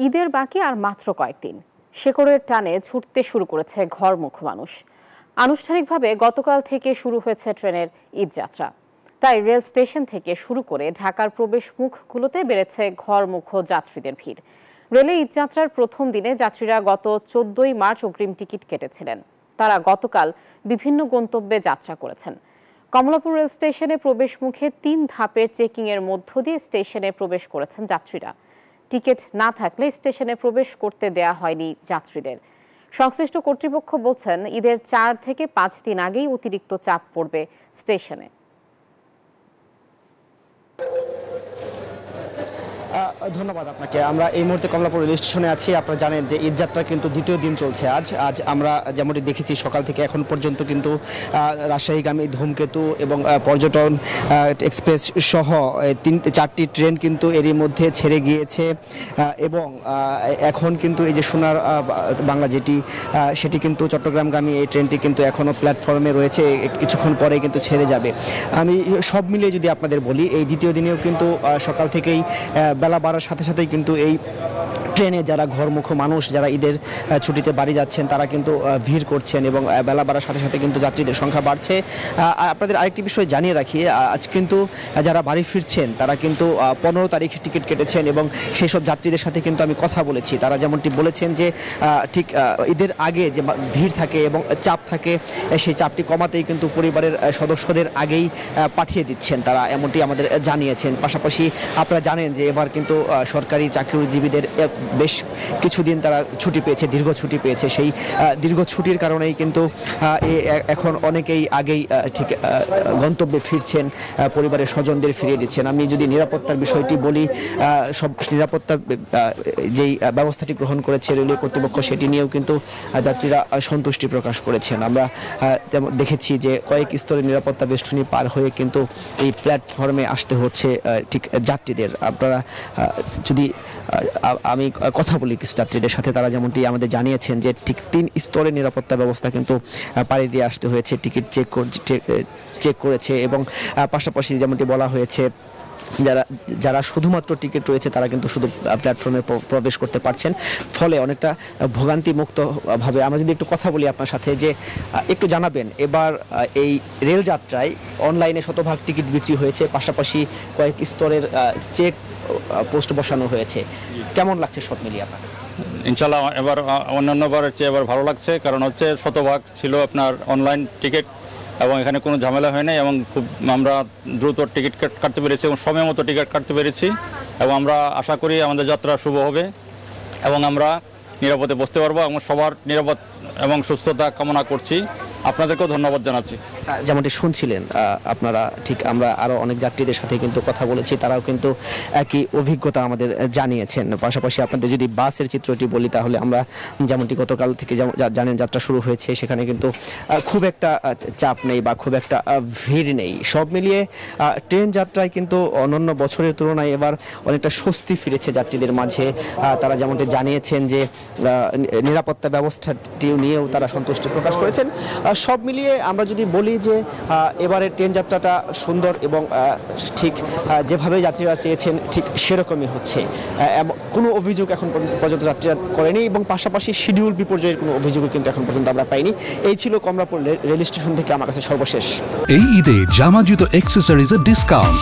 ঈদের বাকি আর মাত্র কয়েকদিন। শেকড়ের টানে ছুটতে শুরু করেছে ঘরমুখ মানুষ। আনুষ্ঠানিকভাবে গতকাল থেকে শুরু হয়েছে ট্রেনের ঈদযাত্রা। তাই রেল স্টেশন থেকে শুরু করে ঢাকার প্রবেশ মুখগুলোতে বেড়েছে ঘরমুখ যাত্রীদের ভিড়। রেলে ঈদযাত্রার প্রথম দিনে যাত্রীরা গত 14ই মার্চ অগ্রিম টিকিট কেটেছিলেন। তারা গতকাল বিভিন্ন গন্তব্যে যাত্রা করেছেন। কমলাপুর রেল স্টেশনে প্রবেশ মুখে 3 ধাপের চেকিংয়ের মধ্য দিয়ে স্টেশনে প্রবেশ করেছেন যাত্রীরা। টিকিট না থাকলে স্টেশনে প্রবেশ করতে দেয়া হয়নি যাত্রীদের। সংশ্লিষ্ট কর্তৃপক্ষ বলছেন, ঈদের 4 থেকে 5 দিন আগেই অতিরিক্ত চাপ পড়বে স্টেশনে। ধন্যবাদ আপনাকে। আমরা এই মুহূর্তে কমলাপুর রেল স্টেশনে আছি। আপনারা জানেন যে ঈদযাত্রা কিন্তু দ্বিতীয় দিন চলছে আজ আমরা যেমনটি দেখেছি সকাল থেকে এখন পর্যন্ত কিন্তু রাজশাহীগামী ধূমকেতু এবং পর্যটন এক্সপ্রেস সহ 4টি ট্রেন কিন্তু এরই মধ্যে ছেড়ে গিয়েছে এবং এখন কিন্তু এই যে সোনার বাংলা সেটি কিন্তু চট্টগ্রামগামী এই ট্রেনটি কিন্তু এখনও প্ল্যাটফর্মে রয়েছে, কিছুক্ষণ পরে কিন্তু ছেড়ে যাবে। আমি সব মিলিয়ে যদি আপনাদের বলি, এই দ্বিতীয় দিনেও কিন্তু সকাল থেকেই বেলা বাড়ার সাথে সাথেই কিন্তু এই ট্রেনে যারা ঘরমুখ মানুষ, যারা ঈদের ছুটিতে বাড়ি যাচ্ছেন, তারা কিন্তু ভিড় করছেন এবং বেলা বাড়ার সাথে সাথে কিন্তু যাত্রীদের সংখ্যা বাড়ছে। আপনাদের আরেকটি বিষয় জানিয়ে রাখি, আজ কিন্তু যারা বাড়ি ফিরছেন তারা কিন্তু 15 তারিখে টিকিট কেটেছেন এবং সেই সব যাত্রীদের সাথে কিন্তু আমি কথা বলেছি। তারা যেমনটি বলেছেন যে ঠিক ঈদের আগে যে ভিড় থাকে এবং চাপ থাকে, সেই চাপটি কমাতেই কিন্তু পরিবারের সদস্যদের আগেই পাঠিয়ে দিচ্ছেন তারা, এমনটি আমাদের জানিয়েছেন। পাশাপাশি আপনারা জানেন যে এবার কিন্তু সরকারি চাকরিজীবীদের বেশ কিছুদিন তারা ছুটি পেয়েছে, দীর্ঘ ছুটি পেয়েছে। সেই দীর্ঘ ছুটির কারণেই কিন্তু এখন অনেকেই আগেই ঠিক গন্তব্যে ফিরছেন, পরিবারের স্বজনদের ফিরিয়ে দিচ্ছেন। আমি যদি নিরাপত্তার বিষয়টি বলি, সব নিরাপত্তা যেই ব্যবস্থাটি গ্রহণ করেছে রেলওয়ে কর্তৃপক্ষ, সেটি নিয়েও কিন্তু যাত্রীরা সন্তুষ্টি প্রকাশ করেছেন। আমরা দেখেছি যে কয়েক স্তরের নিরাপত্তা বেষ্টনী পার হয়ে কিন্তু এই প্ল্যাটফর্মে আসতে হচ্ছে ঠিক যাত্রীদের। আপনারা যদি আমি কথা বলি কিছু যাত্রীদের সাথে, তারা যেমনটি আমাদের জানিয়েছেন যে ঠিক 3 স্তরের নিরাপত্তা ব্যবস্থা কিন্তু পাড়ি দিয়ে আসতে হয়েছে, টিকিট চেক করেছে এবং পাশাপাশি যেমনটি বলা হয়েছে যারা শুধুমাত্র টিকিট রয়েছে তারা কিন্তু শুধু প্ল্যাটফর্মে প্রবেশ করতে পারছেন, ফলে অনেকটা ভোগান্তি মুক্তভাবে। আমরা যদি একটু কথা বলি আপনার সাথে, যে একটু জানাবেন এবার এই রেলযাত্রায় অনলাইনে শতভাগ টিকিট বিক্রি হয়েছে, পাশাপাশি কয়েক স্তরের চেক পোস্ট বসানো হয়েছে, কেমন লাগছে সব মিলিয়ে আপনার কাছে? ইনশাল্লাহ এবার অন্যান্যবারের চেয়ে এবার ভালো লাগছে, কারণ হচ্ছে শতভাগ ছিল আপনার অনলাইন টিকিট এবং এখানে কোনো ঝামেলা হয় নাই এবং খুব আমরা দ্রুত টিকিট কাটতে পেরেছি এবং সময় মতো টিকিট কাটতে পেরেছি এবং আমরা আশা করি আমাদের যাত্রা শুভ হবে এবং আমরা নিরাপদে বসতে পারবো এবং সবার নিরাপদ এবং সুস্থতা কামনা করছি। আপনাদেরকেও ধন্যবাদ জানাচ্ছি। যেমনটি শুনছিলেন আপনারা, ঠিক আমরা আরও অনেক যাত্রীদের সাথে কিন্তু কথা বলেছি, তারাও কিন্তু একই অভিজ্ঞতা আমাদের জানিয়েছেন। পাশাপাশি আপনাদের যদি বাসের চিত্রটি বলি, তাহলে আমরা যেমনটি গতকাল থেকে জানেন যাত্রা শুরু হয়েছে, সেখানে কিন্তু খুব একটা চাপ নেই বা খুব একটা ভিড় নেই। সব মিলিয়ে ট্রেন যাত্রায় কিন্তু অন্যান্য বছরের তুলনায় এবার অনেকটা স্বস্তি ফিরেছে যাত্রীদের মাঝে। তারা যেমনটি জানিয়েছেন যে নিরাপত্তা ব্যবস্থাটি নিয়েও তারা সন্তুষ্টি প্রকাশ করেছেন। সব মিলিয়ে আমরা যদি বলি যে এবারের ট্রেন যাত্রাটা সুন্দর এবং ঠিক যেভাবে যাত্রীরা চেয়েছেন ঠিক সেরকমই হচ্ছে, কোনো অভিযোগ এখন পর্যন্ত যাত্রীরা করেনি এবং পাশাপাশি শিডিউল বিপর্যয়ের কোনো অভিযোগও কিন্তু এখন পর্যন্ত আমরা পাইনি। এই ছিল কমলাপুর রেল স্টেশন থেকে আমার কাছে সর্বশেষ। এই ঈদে জামা জুতো অ্যাক্সেসরিজের ডিসকাউন্ট।